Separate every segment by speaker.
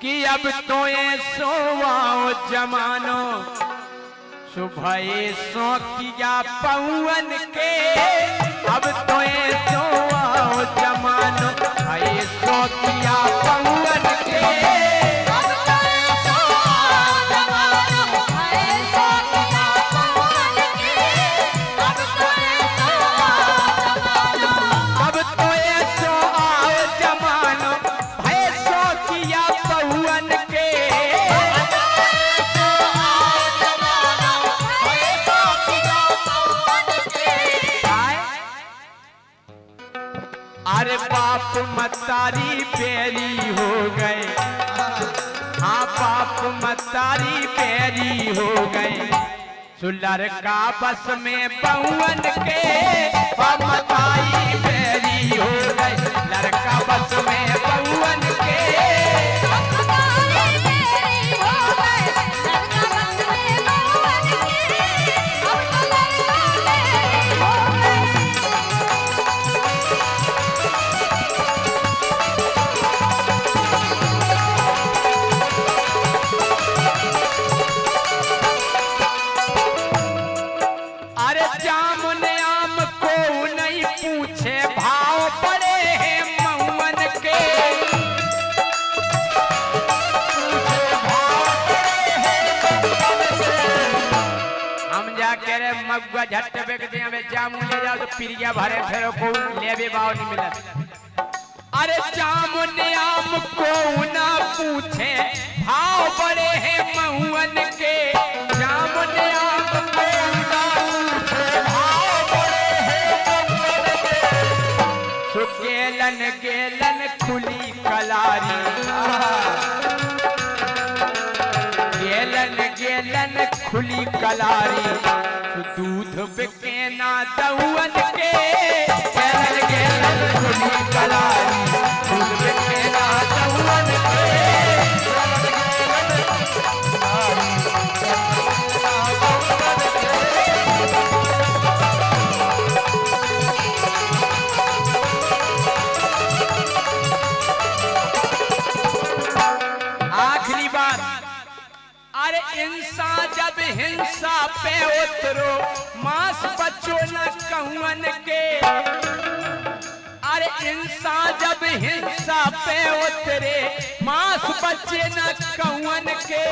Speaker 1: कि अब तो ये सोवाओ जमानो सुबह सो किया पवन के अब तो ये सोवाओ जमानो भाई सो किया पवन के अरे बाप मतारी बेरी हो गए, हाँ बाप मतारी बेरी हो गए, सुलर का बस में पवन के बाप मतारी बेरी हो गए, लड़का बस में पवन के मगुआ झट बेक दिया में जामुन ले जाओ तो पिरिया भरे फेरो को लेबे बाव नहीं मिला। अरे जामुन आम को ना पूछे भाव बड़े हैं महुअन के, जामुन आम को ना पूछे भाव बड़े हैं महुअन के, सुकेलन गेलन खुली कलारी गेलन गेलन खुली कलारी दूध बिके ना दहुअन के गेलन गेलन खुली कलारी दूध बिके ना दहुअन के आखिरी बात, अरे इंसान जब हिंसा पे उतरो मांस बचो न कहुअन के, अरे इंसान जब हिंसा पे उतरे मांस बचे न कहुअन के,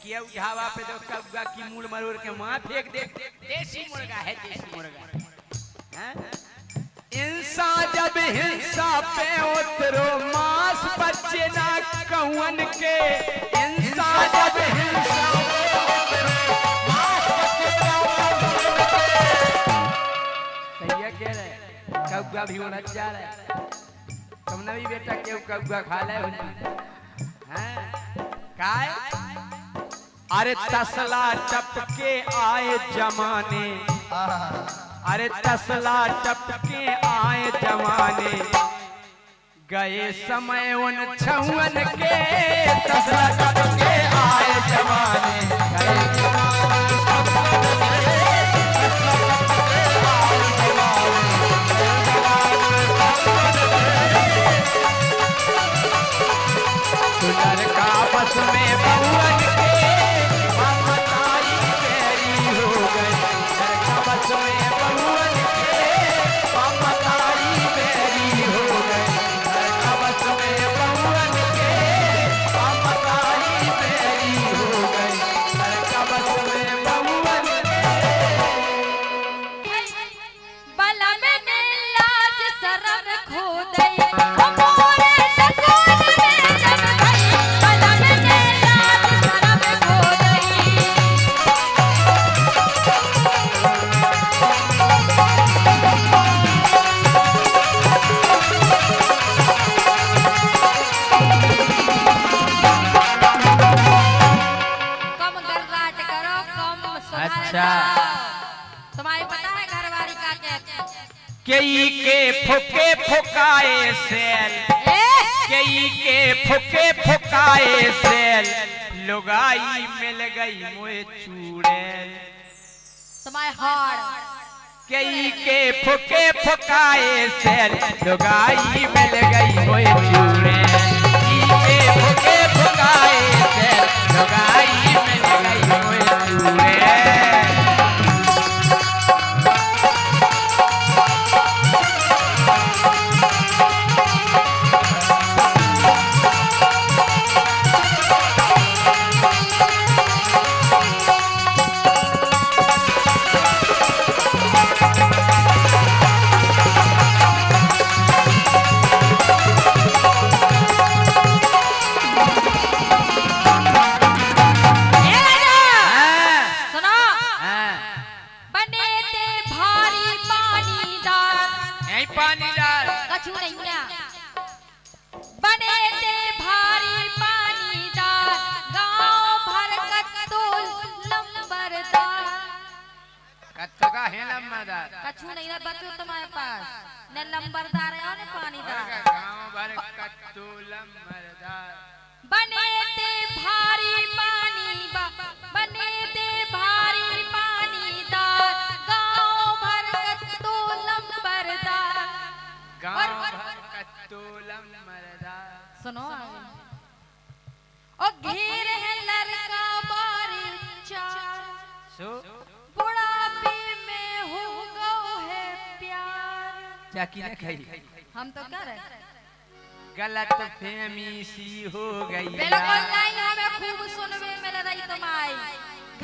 Speaker 1: क्यों ढावा पे तो कब्गा की मूल मरोड़ के मां फेंक दे, देसी मुर्गा है देसी मुर्गा हैं। इंसान जब हिंसा पे उतरो मांस बचे न कहुअन के, इंसान जब हिंसा कब्गा भी होना चाह रहा है, तुमने भी बेटा क्यों कब्गा खा ले हैं काय। अरे तसला टपके आए जमाने, अरे तसला टपके आए जमाने, गए समय उन छुअन के, तसला टपके आए जमाने गए लड़का बस में पवन के ममताई बेरी हो गई, लड़का बस में पवन के ममताई बेरी हो गई, लड़का बस में पवन के ममताई बेरी हो गई, लड़का बस में पवन के
Speaker 2: बला में लाज शरम खो दई तुम्हारी पता है घरवाली का
Speaker 1: केई के फुके फुकाए सेल, केई के फुके फुकाए सेल, लुगाई मिल गई मोए चूड़ेल,
Speaker 2: तुम्हारे हार
Speaker 1: केई के फुके फुकाए सेल, लुगाई मिल गई मोए चूड़ेल, के फुके
Speaker 2: कछु नहीं ना बच्चों तुम्हारे पास न लंबरदार है और न पानीदार
Speaker 1: गांव भर कत्तूलम मरदार
Speaker 2: बने ते भारी पानी बने ते भारी पानीदार गांव भर कत्तो लंबरदार
Speaker 1: गांव भर कत्तूलम मरदार
Speaker 2: सुनो आगे ओ घेर है लड़का बारी चार
Speaker 1: सो
Speaker 2: बुढ़ापे में हो गो है प्यार
Speaker 1: क्या की न खाई
Speaker 2: हम तो कर
Speaker 1: गलत फहमी सी हो गई
Speaker 2: बिल्कुल नहीं हमें खूब सुनवे मिल रही तुम्हारी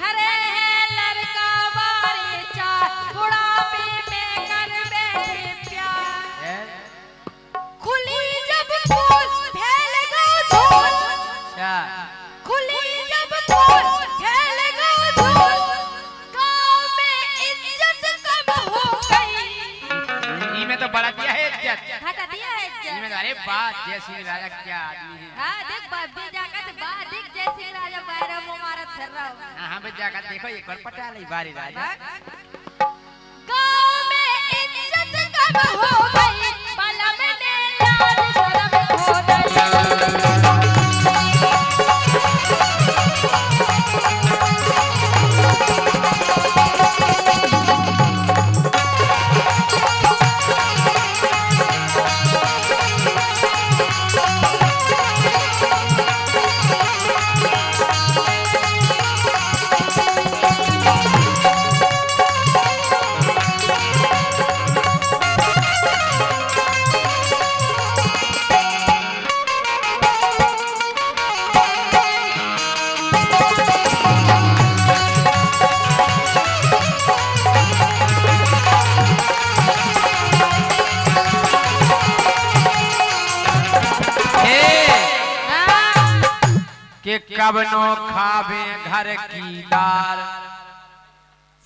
Speaker 2: घरे है लड़का बारी चार बुढ़ापे में कर बैठे प्यार खुली जब फूल फैल गो धूल
Speaker 1: अच्छा
Speaker 2: खुली जब फूल फैल गो धूल गांव में इज्जत कम हो गई
Speaker 1: ई में तो बढ़ा दिया है इज्जत
Speaker 2: हटा दिया है
Speaker 1: ई
Speaker 2: इज्जत
Speaker 1: में अरे बात जैसी राजा क्या आदमी है
Speaker 2: हाँ देख बात भी जाकर बात देख जैसे राजा बाहर मुबारक कर रहा हूँ
Speaker 1: हां बे जाकर देखो एक बार पटा ले बारी राजा
Speaker 2: गांव में इज्जत कम हो गई बलम ने लाल शर्म खो गई
Speaker 1: के कबनो खावे घर की दार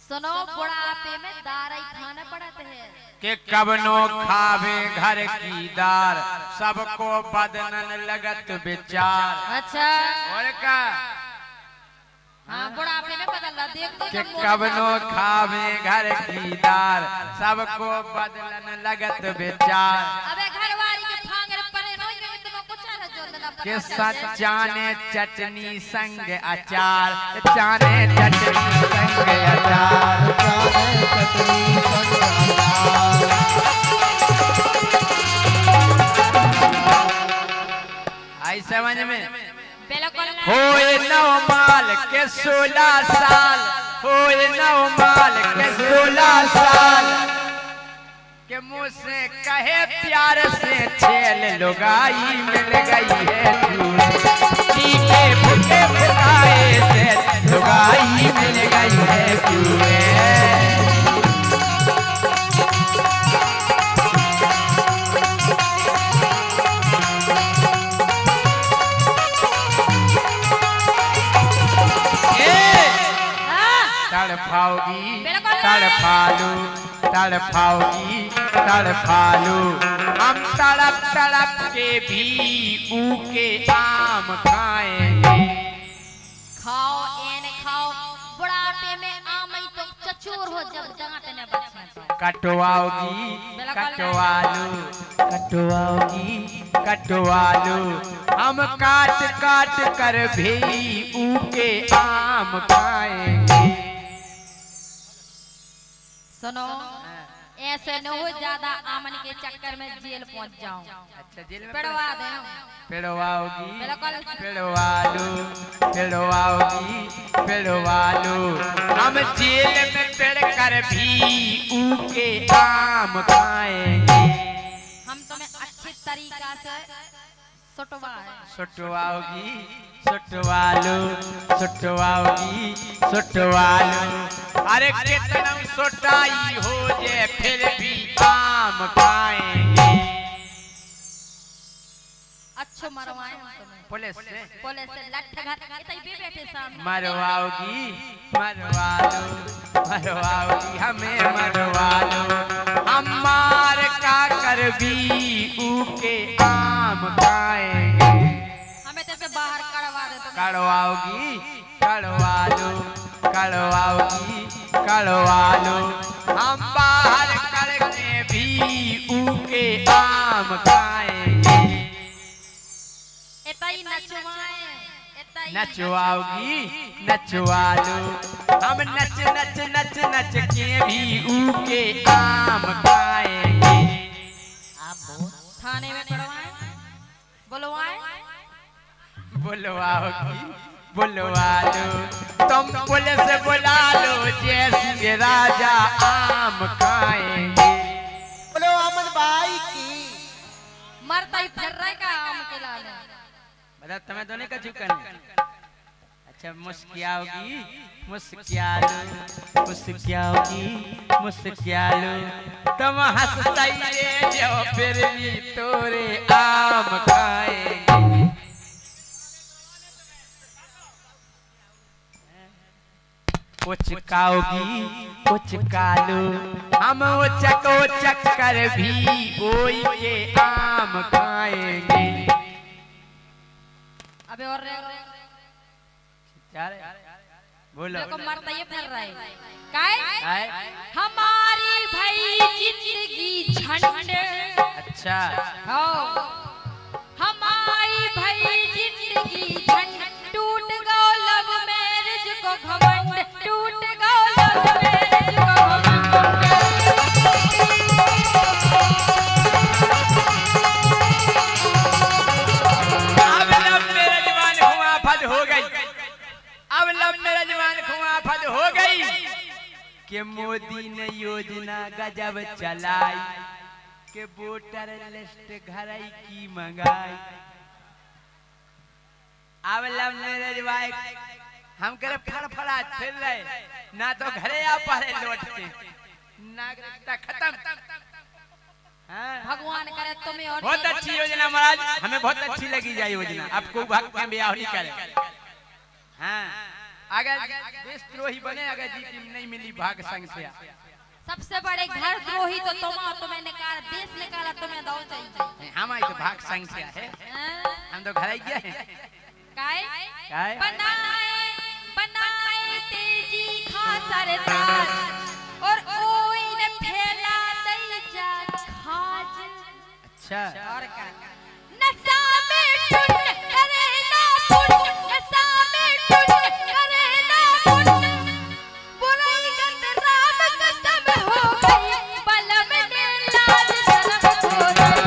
Speaker 2: सुनो बुढ़ापे में दार ही खाना पड़ता है
Speaker 1: के कबनो खावे घर की दार सबको बदनन लगत विचार
Speaker 2: अच्छा
Speaker 1: और का
Speaker 2: हाँ बुढ़ापे में बदल रहा देख तो
Speaker 1: के कबनो खावे घर की दार सबको बदलन लगत विचार
Speaker 2: अबे घरवाली के फांगर परे नो ये इतना कुछ आला जो ना
Speaker 1: के सचाने चटनी संग अचार चाने चटनी संग अचार
Speaker 3: चाहे चटनी संग
Speaker 1: आई समझ में
Speaker 2: बिल्कुल
Speaker 1: होए नौ माल के 16 साल होए नौ माल के 16 साल के मुँह से कहे प्यार से छेल लुगाई मिल गई है तीखे भूखे भुलाए से लुगाई मिल गई है क्यों तड़पाओगी तड़पालू तड़पाओगी तड़पालू हम तड़प तड़प के भी ऊके आम खाएंगे
Speaker 2: खाओ एने खाओ बुढ़ापे में आम ही तो चचोर हो जब जगह ने बचना
Speaker 1: कटवाओगी कटवालू कटवाओगी कटवालू हम काट काट कर भी ऊके आम खाएंगे
Speaker 2: सुनो ऐसे न हो ज्यादा आमन के चक्कर में जेल पहुंच जाऊं
Speaker 1: अच्छा जेल में
Speaker 2: पड़वा दे
Speaker 1: पिड़वाओगी
Speaker 2: बिल्कुल।
Speaker 1: पिड़वालू पिड़वाओगी पिड़वालू हम जेल में पिड़ कर भी ऊके आम खाएंगे
Speaker 2: हम तुम्हें अच्छे तरीका से सुटवाए
Speaker 1: सुटवाओगी सुटवालू सुटवाओगी सुटवालू अरे कितना सुटाई हो जे फिर भी आम खाएंगे
Speaker 2: अच्छो मरवाए हम तुम्हें
Speaker 1: पुलिस से
Speaker 2: लठ घाट इतई भी बैठे सामने
Speaker 1: मरवाओगी मरवालो मरवाओगी हमें मरवालो हम मार का कर भी ऊके आम खाएंगे
Speaker 2: हमें तेरे से बाहर कड़वा दे तुम
Speaker 1: कड़वाओगी कड़वालो कड़वाओगी कड़वालो हम बाहर ऊके आम खाएंगे।
Speaker 2: एताई नचवाए, एताई
Speaker 1: नचवाओगी नचवा लो, हम नच नच नच नच के भी ऊके आम खाएंगे।
Speaker 2: थाने में पड़वाए, बुलवाए,
Speaker 1: बुलवाओगी बुलवा लो, तुम पुलिस बुला लो, जैसे राजा आम खाएंगे।
Speaker 3: बोलो अमन भाई की।
Speaker 2: मरता ही फिर रहा का आम के लाने।
Speaker 1: बता तुम्हें तो नहीं कछु करना। अच्छा मुस्कियाओगी मुस्कियालो, मुस्कियाओगी मुस्कियालो, तुम हंसता ही रह जाओ फिर भी तोरे आम खाएंगे। कुछ खाओगी कुछ कालो, हम उचक उचक कर भी कोई के आम खाएंगे।
Speaker 2: अबे और
Speaker 1: बोलो
Speaker 2: देखो मरता ये फिर रहा है। काय? हमारी भाई जिंदगी झंड।
Speaker 1: अच्छा
Speaker 2: हो हमारी भाई जिंदगी झंड, टूट गो लव मैरिज को घमंड, टूट गो लव मैरिज को घमंड।
Speaker 1: अब लब मेरा जवान खुआ फद हो गई, अब लब मेरा जवान खुआ फद हो गई कि मोदी ने योजना गजब चलाई, के वोटर लिस्ट घर की मंगाई। अब लब मेरे जवान हम करे फड़फड़ा फिर रहे, ना तो घरे आ पा रहे लौट के, नागरिकता खत्म। हाँ?
Speaker 2: भगवान करे तुम्हें और
Speaker 1: बहुत अच्छी योजना महाराज, हमें बहुत अच्छी लगी जाए योजना। आपको भक्त में ब्याह नहीं करे। हाँ अगर देशद्रोही बने, अगर जीती नहीं मिली भाग संघ से,
Speaker 2: सबसे बड़े घर द्रोही तो तुम्हें निकाला, देश निकाला, तुम्हें दौड़ चाहिए।
Speaker 1: हम आई तो भाग संघ से है, हम तो घर ही गए हैं।
Speaker 2: काय? बनाए बनाए तेजी खा सरताज, और कोई ने फैला दई जा खाज।
Speaker 1: अच्छा
Speaker 2: और क्या? नशा में टुन करे ना पुन, नशा में टुन करे ना पुन, बुराई गंद राम कसम हो गई, बलम ने लाज शर्म खो गई।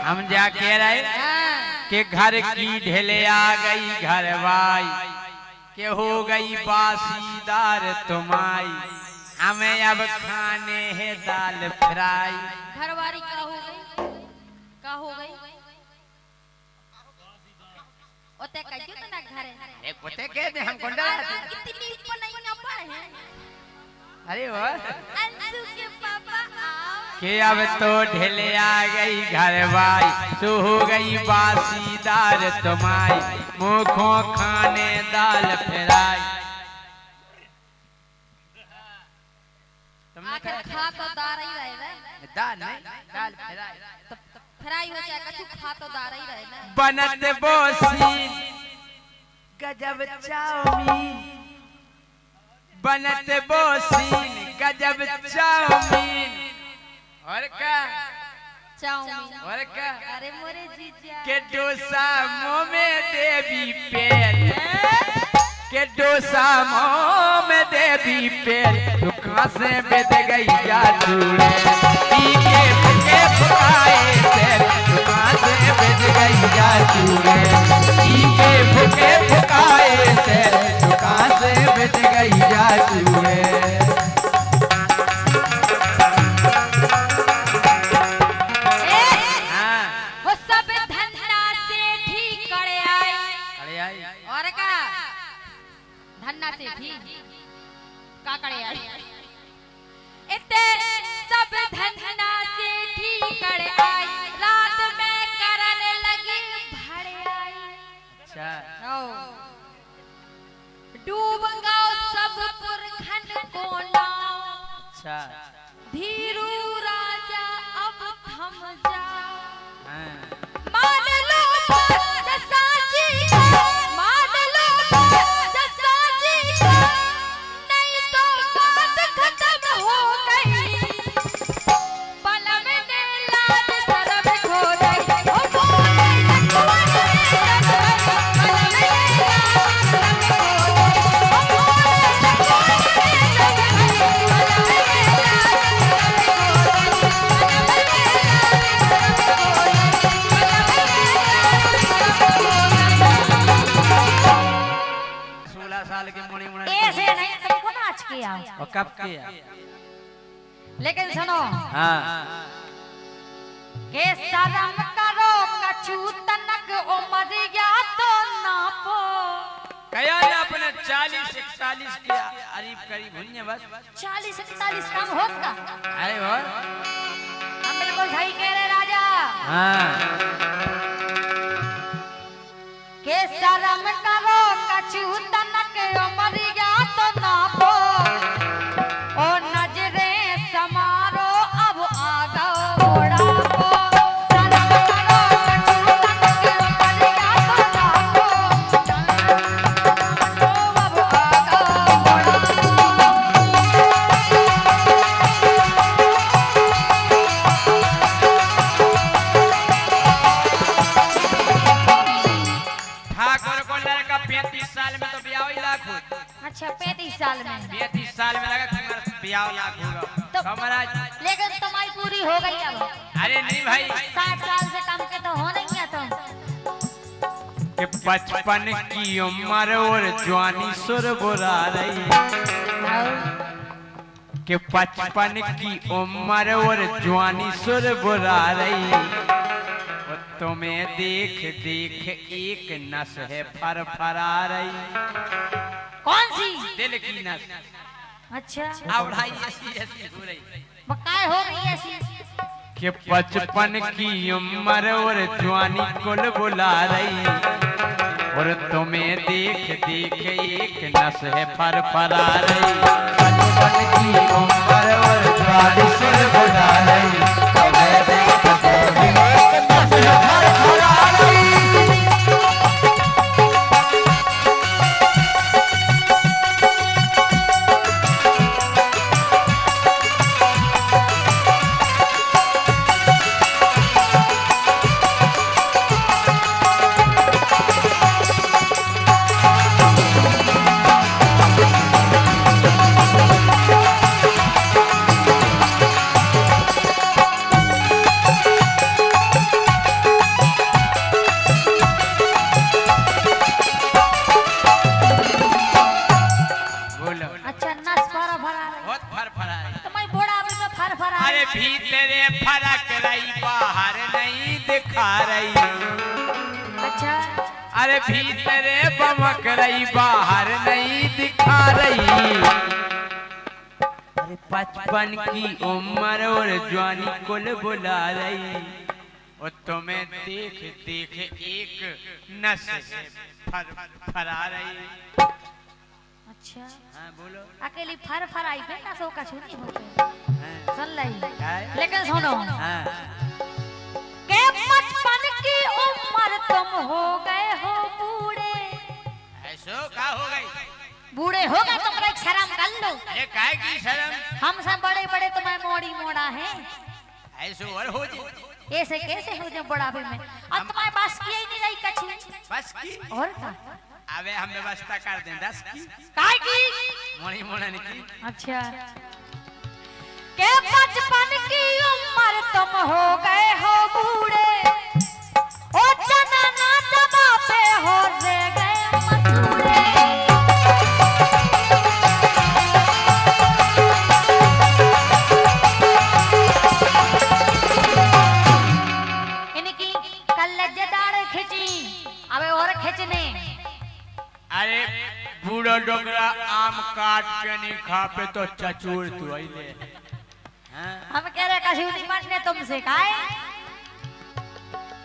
Speaker 1: हम जा कह रहे कि घर की ढेले आ गई घरवाई, के हो गई बासीदार तुम्हारी, हमें अब खाने है दाल फ्राई।
Speaker 2: घरवारी का हो गई, का हो गई? ओते कहियो तो ना घरे।
Speaker 1: अरे पोते कह दे हम कोंडा
Speaker 2: इतनी ऊपर नहीं ना पड़े हैं।
Speaker 1: अरे वाह
Speaker 2: अंशु के पापा आओ।
Speaker 1: कि अब तो ढेले आ गई घरवाई, तो हो गई बासीदार तुम्हारी, मुखों खाने दाल फ्राई। तुमने
Speaker 2: आखिर खा तो दार ही रहे ना।
Speaker 1: दाल नहीं दाल फ्राई।
Speaker 2: तो फ्राई हो जाए कछु खा तो दार ही रहे ना।
Speaker 1: बनत बोसी गजब चाउमीन, बनत बोसी गजब चाउमीन, और क्या
Speaker 2: चाउमीन।
Speaker 1: और क्या
Speaker 2: अरे मोरे जीजा
Speaker 1: के डोसा मुंह में देवी पेल, के डोसा मुंह में देवी पेल, तू कहां से बेद गई जा चूड़े, पी के फुके फुकाए तेल, तू कहां से बेद गई जा चूड़े, पी के फुके फुकाए तेल, तू कहां से बेद गई जा चूड़े।
Speaker 2: वो सब धन्ना से ठीक करे आई। और का धन्ना से ठीक का करे आई। इते सब धन्ना से ठीक करे आई, रात में करने लगी भड़े आई।
Speaker 1: अच्छा
Speaker 2: ओ को नाव।
Speaker 1: अच्छा
Speaker 2: धीरू राजा अब थम जाओ।
Speaker 1: हाँ।
Speaker 2: मान लो जसा जी का, मान लो जसा जी का, नहीं तो बात खत्म हो गई। पलम ने लाज शर्म खो गई। ओ बोले लखवन ने जग गई, पलम ने लाज शर्म खो गई। ओ बोले लखवन ने जग गई, पलम ने लाज शर्म खो गई। पलम ने लाज
Speaker 1: 16 साल की मुड़ी मुड़ी
Speaker 2: ऐसे नहीं तुमको नाच के आओ।
Speaker 1: और कब किया?
Speaker 2: लेकिन सुनो
Speaker 1: हाँ
Speaker 2: के शर्म करो कछु तनक उमरिया तो नापो।
Speaker 1: कया ने अपने 40-41 किया करीब करीब भुन्ने बस
Speaker 2: 40-41 कम होगा।
Speaker 1: अरे वो
Speaker 2: हम बिल्कुल सही कह रहे राजा।
Speaker 1: हाँ
Speaker 2: के शर्म करो कछु तनक उमरिया तो नापो। ओ नजरे समारो अब आ गओ बुढ़ापो। शर्म करो कछु तनक उमरिया तो नापो। ओ अब आ गओ बुढ़ापो।
Speaker 1: ठाकुर को लड़का 35 साल में तो ब्याह ही लाख हो।
Speaker 2: अच्छा 35 साल में
Speaker 1: 35 साल में लगा तुम्हारा ब्याह लाख होगा
Speaker 2: तो
Speaker 1: हमारा।
Speaker 2: लेकिन तुम्हारी पूरी हो गई अब।
Speaker 1: अरे नहीं भाई
Speaker 2: 60 साल से कम के तो हो नहीं है तुम।
Speaker 1: कि 55 की उम्र और जवानी सुर बुरा रही। कि 55 की उम्र और जवानी सुर बुरा रही। और तुम्हें देख देख एक नस है फरफरा रही।
Speaker 2: कौन सी?
Speaker 1: दिल की नस।
Speaker 2: अच्छा
Speaker 1: आवड़ाई ऐसी ऐसी हो रही।
Speaker 2: बकाय हो रही है ऐसी।
Speaker 1: कि 55 की उम्र और जवानी कुल बुला रही। और तुम्हें देख देख एक नस है फरफरा रही। 55 की उम्र और जवानी कुल बुला रही। तुम्हें देख देख एक नस है फरफरा रही। बोलो
Speaker 2: अच्छा नस फर फरा रही।
Speaker 1: बहुत फरफरा रही।
Speaker 2: तुम्हारी बूढ़ा में तो फर फरा
Speaker 1: अरे
Speaker 2: रही।
Speaker 1: भीतरे फरक रही बाहर नहीं दिखा रही।
Speaker 2: अच्छा
Speaker 1: अरे भीतरे बमक रही बाहर नहीं दिखा रही। अरे 55 की उम्र और जवानी कुल बुला रही। और तुम्हें देख देख एक नस फरा रही।
Speaker 2: अच्छा
Speaker 1: हाँ बोलो।
Speaker 2: अकेली फर फराई पे नस हो कछु नहीं होते।
Speaker 1: हाँ,
Speaker 2: सुन लई।
Speaker 1: हाँ,
Speaker 2: लेकिन सुनो
Speaker 1: हाँ।
Speaker 2: के 55 की उम्र तुम हो गए हो बूढ़े।
Speaker 1: ऐसो का हो गई?
Speaker 2: बूढ़े हो गए तुम एक शर्म कर लो।
Speaker 1: अरे काहे की शर्म?
Speaker 2: हम सब बड़े बड़े तुम्हें मोड़ी मोड़ा है।
Speaker 1: ऐसो और हो जी।
Speaker 2: ऐसे कैसे हो जाए बुढ़ापे में? अब तुम्हारे पास किया ही नहीं रही कछु।
Speaker 1: बस की
Speaker 2: और का?
Speaker 1: अबे हम व्यवस्था कर दें 10 की
Speaker 2: काय की?
Speaker 1: मोड़ी मोड़न की।
Speaker 2: अच्छा के 55 की उम्र तुम हो गए हो बूढ़े। ओ चना ना जमा पे हो रे गए मसूड़े। इनकी कल्लजदार खिंची अबे और खिंचने।
Speaker 1: अरे बूढ़ा डोकरा आम काट के नहीं खा पे तो चचूर तू आइले।
Speaker 2: हम कह रहे कछु नहीं बनने तुमसे काहे?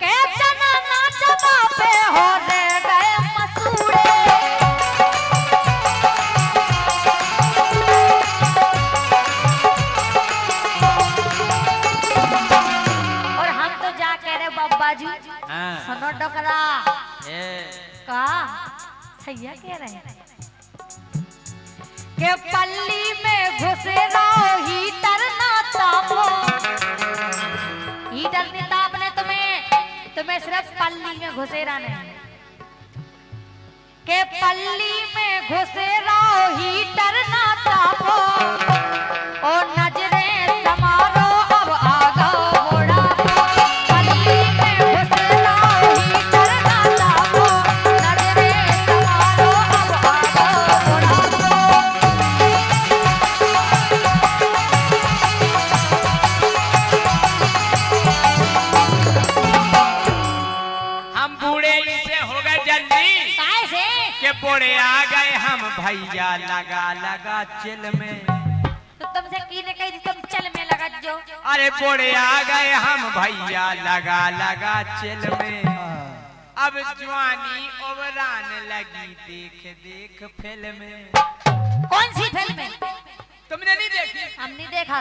Speaker 2: के चना ना जमा पे हो रे गए मसूड़े। बाजू
Speaker 1: हाँ।
Speaker 2: सुनो डोकरा
Speaker 1: ए
Speaker 2: का सैया कह रहे हैं के पल्ली में घुसे रहो हीटर ना तापो। हीटर नहीं तापने तुम्हें सिर्फ पल्ली में घुसे रहने के पल्ली में घुसे रहो हीटर ना तापो। ओ नजरे समारो अब आगा घोड़ा पल्ली में घुसे रहो हीटर ना तापो। नजरे समारो अब आगा घोड़ा
Speaker 1: हम बूढ़े इसे हो गए जल्दी
Speaker 2: कैसे
Speaker 1: के बूढ़े आ गए हम भैया लगा लगा चिल में।
Speaker 2: तो तुमसे की ने कही थी तुम चल में लगा जो।
Speaker 1: अरे बूढ़े आ गए हम भैया लगा लगा चिल में। अब जवानी उबरान लगी देख देख फिल्म में।
Speaker 2: कौन सी फिल्म में?
Speaker 1: तुमने नहीं देखी?
Speaker 2: हमने देखा।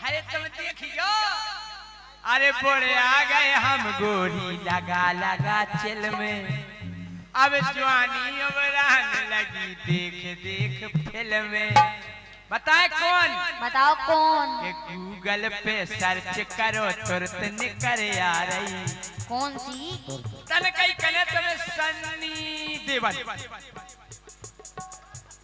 Speaker 1: अरे तुम देखियो। अरे बूढ़े आ गए हम गोरी लगा लगा चिल में। अब जवानी उबरान लगी देख देख फिल्म में। बताए कौन?
Speaker 2: बताओ कौन?
Speaker 1: कि गूगल पे सर्च करो तुरंत निकल आ रही।
Speaker 2: कौन सी?
Speaker 1: तन कई कने तुम्हें सन्नी देवल।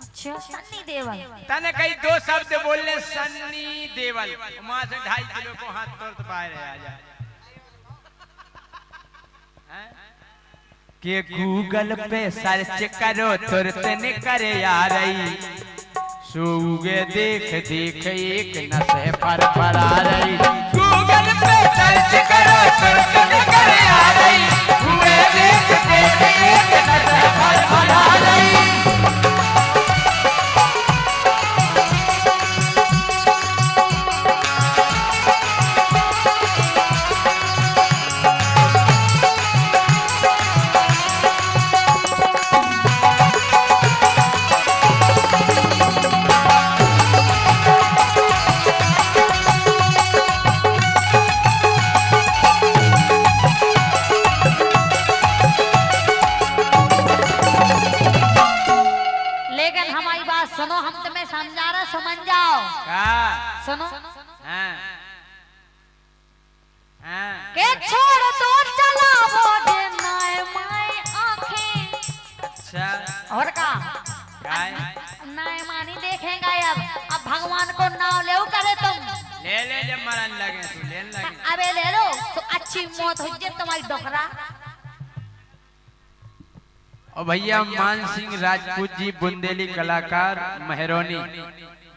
Speaker 2: अच्छा सन्नी देवल।
Speaker 1: तने कई दो शब्द बोलने सन्नी देवल। वहां से 2.5 किलो को हाथ तुरंत बाहर आ जाए। कि गूगल पे सर्च करो तुरंत निकल आ रही। सूगे देख देख एक नशे पर आ रही। गूगल पे सर्च करो तुरंत निकल आ रही। सूगे देख देख एक नशे पर आ रही।
Speaker 2: सुनो हम तुम्हें समझा रहे समझ जाओ। सुनो के छोड़ दो चला वो नाय माय आंखें।
Speaker 1: अच्छा
Speaker 2: और का
Speaker 1: नाय
Speaker 2: मानी देखेगा अब भगवान को नाम ले करे तुम
Speaker 1: ले जब मरन लगे तू लेन लगे।
Speaker 2: अबे ले लो तो अच्छी मौत हो जाए तुम्हारी डोकरा।
Speaker 1: और भैया मान सिंह राजपूत जी बुंदेली कलाकार मेहरोनी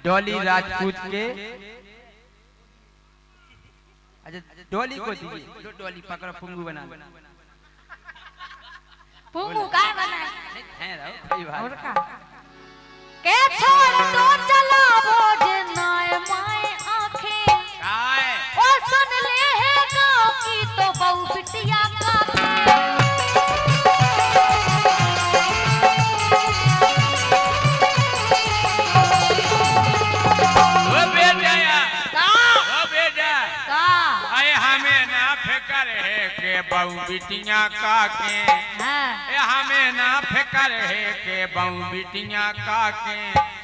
Speaker 1: डॉली राजपूत के। अच्छा डॉली को दीजिए। डॉली पकड़ो फुंगू बना लो।
Speaker 2: फुंगू का बना
Speaker 1: है कोई बात।
Speaker 2: और का के छोड़ दो चला वो नाय माय आंखें।
Speaker 1: काय
Speaker 2: ओ सुन ले है गाँव की तो बहु बिटिया का
Speaker 1: बहु बिटिया का के हमें ना फिकर है के बहु बिटिया का के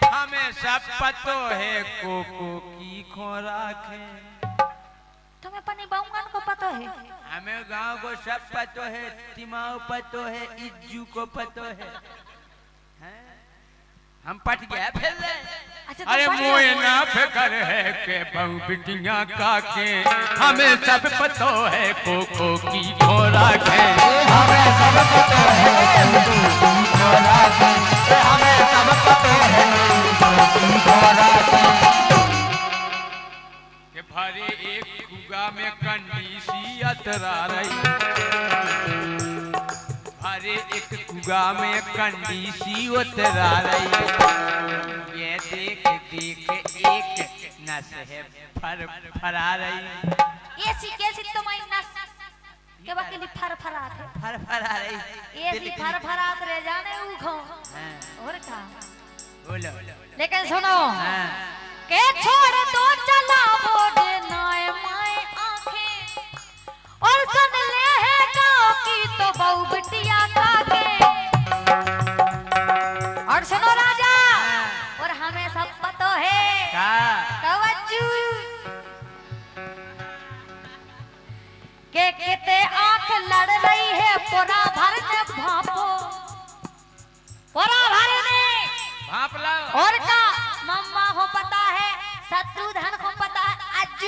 Speaker 1: हमें सब पतो है कोको की खोराक है।
Speaker 2: तुम्हें अपने बहुगन को पता है?
Speaker 1: हमें गांव को सब पतो है। तिमाऊ पतो है। इज्जू को पतो है। हम पट गया फिर।
Speaker 2: अच्छा,
Speaker 1: अरे मोए ना फिकर है के बहु बिटिया का के हमें सब पतो है कोको की खोराक है।
Speaker 3: हमें सब पतो है कोको की खोराक है। हमें सब पतो है कोको की खोराक है।
Speaker 1: के भरे एक कुगा में कंडी सी अतरा रही। भरे एक कुगा में कंडी सी उतरा रही। ये देख देख एक नस है फरा रही।
Speaker 2: ऐसी कैसी तुम्हारी नस के बाकी फरफरात है।
Speaker 1: फरा रही।
Speaker 2: ऐसी फरफरात रह जाने उखो। और का
Speaker 1: बोलो।
Speaker 2: लेकिन सुनो के छोड़ दो चला वो नाय माय आंखें। और सुन ले है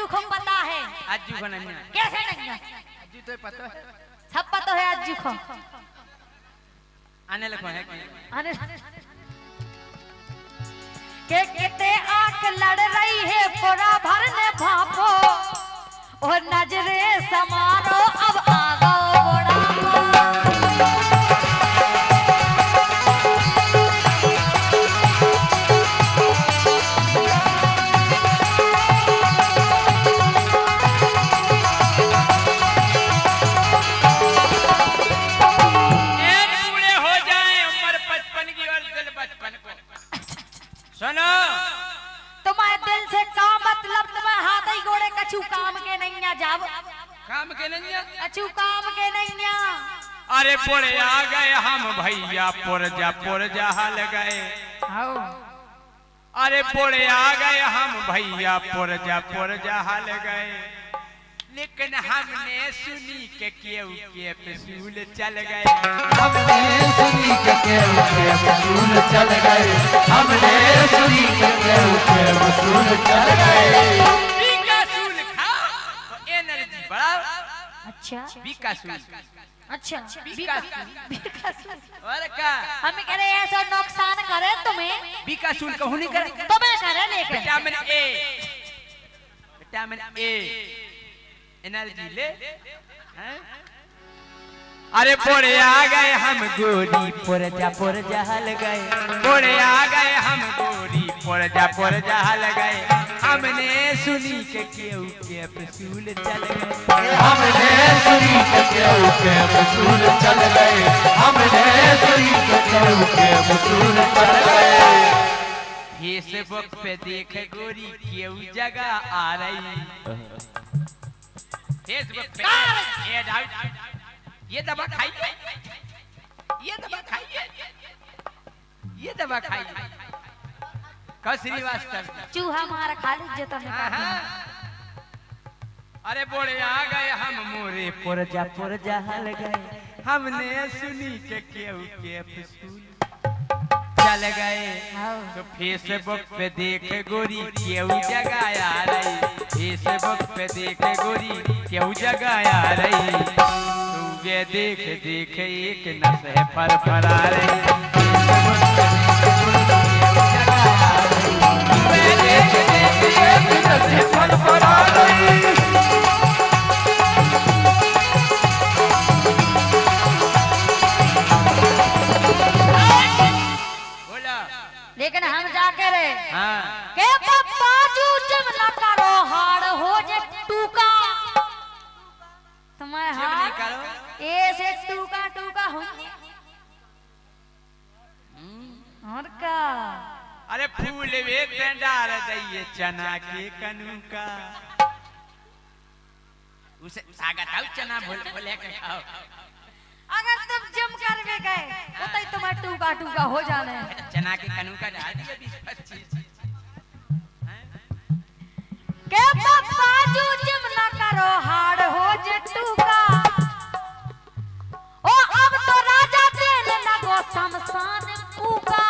Speaker 2: को पता है।
Speaker 1: अज्जू को नहीं
Speaker 2: कैसे नहीं?
Speaker 1: अज्जू तो पता है,
Speaker 2: सब पता है अज्जू को।
Speaker 1: आने लगो है कि
Speaker 2: अरे के किते आंख लड़ रही है पूरा भरने भापो और नजरे समारो अब आगो
Speaker 1: सुनो
Speaker 2: तो मैं दिल से का मतलब तुम्हें हाथ ही गोड़े कछु काम के नहीं आ जाब
Speaker 1: काम के नहीं है?
Speaker 2: कछु काम के नहीं आ।
Speaker 1: अरे पोरे आ गए हम भैया पुरजा हल गए। अरे पोरे आ गए हम भैया पुरजा हल गए, लेकिन हमने सुनी के केहू के पसूल चल गए।
Speaker 3: हमने सुनी के वसूल चल गए, हमने सुनी के वसूल चल गए।
Speaker 1: बीकासूल खाओ तो एनर्जी बढ़ाओ।
Speaker 2: अच्छा
Speaker 1: बीकासूल
Speaker 2: अच्छा
Speaker 1: बीकासूल और का
Speaker 2: हम कह रहे ऐसा नुकसान करे तुम्हें।
Speaker 1: बीकासूल कहूं नहीं करे
Speaker 2: तुम्हें करे लेकिन
Speaker 1: विटामिन ए एनर्जी ले हैं? अरे पोरे आ गए हम गोरी पुरजा हल गए, पोरे आ गए हम गोरी पुरजा हल गए। हमने सुनी के केहू के पसूल चल गए,
Speaker 3: हमने सुनी के वसूल चल गए, हमने सुनी के वसूल चल गए।
Speaker 1: फेसबुक पे देख गोरी केहू जगह आ रही, फेसबुक पे ऐड आउट, ये दवा खाइए, ये दवा खाइए, ये दवा खाइए। कौ श्रीवास्तव
Speaker 2: चूहा मार खा लीजिए तो
Speaker 1: अरे बोले आ गए हम मोरे पुरजा हल गए। हमने सुनी के केहू के पसूल चल गए, तो फेसबुक पे देख गोरी केहू जगह आ रही, फेसबुक पे देख गोरी केहू जगह आ रही। तू ये देख देख एक नस है फरफरा रही, देख देख एक नस है फरफरा रही।
Speaker 2: लेकिन हम जाके रे
Speaker 1: हाँ
Speaker 2: के बाजू जब न करो हाड़ हो जे टूका तुम्हारे
Speaker 1: जब नहीं
Speaker 2: हाथ
Speaker 1: करो
Speaker 2: ऐसे टूका होंगे और का।
Speaker 1: अरे फूल वे डाल दइए चना के कनू का, उसे सागत आओ चना बोले के खाओ।
Speaker 2: अगर तुम जिम कर भी गए तो तई तुम्हारा टूका हो जाने।
Speaker 1: चना के कनू का डाल दिया 20-25
Speaker 2: के बाजू जिम न करो हाड़ हो जे टूका। ओ अब तो राजा देने लगो शमशान कूका।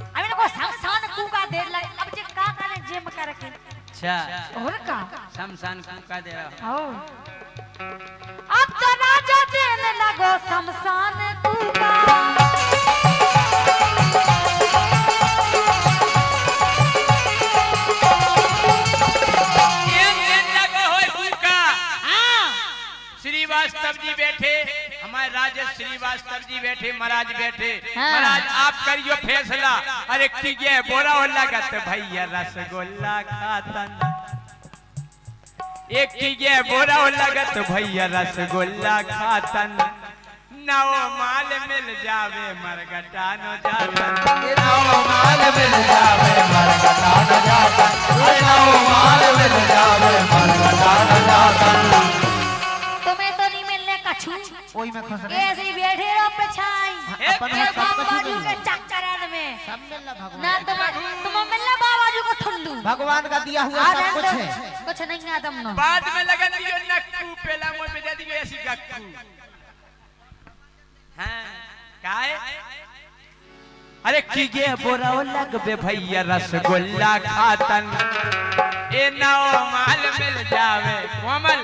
Speaker 2: अब इनको शमशान कूका दे लगे, अब जे का करे जिम करके।
Speaker 1: अच्छा
Speaker 2: और का
Speaker 1: शमशान कूका दे रहा
Speaker 2: हो। अब तो राजा देने लगो शमशान कूका।
Speaker 1: श्रीवास्तव जी बैठे, हमारे राजा श्रीवास्तव जी बैठे, महाराज बैठे।
Speaker 2: हाँ।
Speaker 1: महाराज आप करियो फैसला। अरे ठीक है बोरा हो लगत भैया रसगुल्ला खातन, एक की बोरा हो लगत भैया रसगुल्ला खातन। नौ माल मिल जावे मरगटा न जातन,
Speaker 3: नौ माल मिल जावे मरगटा न जातन, नौ माल मिल जावे मरगटा न जातन।
Speaker 2: तुम्हें तो नहीं मिलने कछु,
Speaker 3: ओई में खुश रहे,
Speaker 2: ऐसे ही बैठे रहो पिछाई
Speaker 3: अपन
Speaker 2: ये
Speaker 3: सब कुछ
Speaker 2: बाबाजू
Speaker 3: मिल
Speaker 2: के
Speaker 3: जाए।
Speaker 2: चक्कर में।
Speaker 3: सब मिलना भगवान,
Speaker 2: ना तुम्हें मिलना बाबाजू को ठुल्लू।
Speaker 3: भगवान का दिया हुआ सब कुछ है।
Speaker 2: कुछ नहीं है तुम नो।
Speaker 1: बाद में लगन दियो नक्कू पेला मुंह पे दे दियो ऐसी गक्कू। हाँ काहे? अरे कीगे बोरा लग बे भैया रसगुल्ला खातन, ए नौ माल मिल जावे कोमल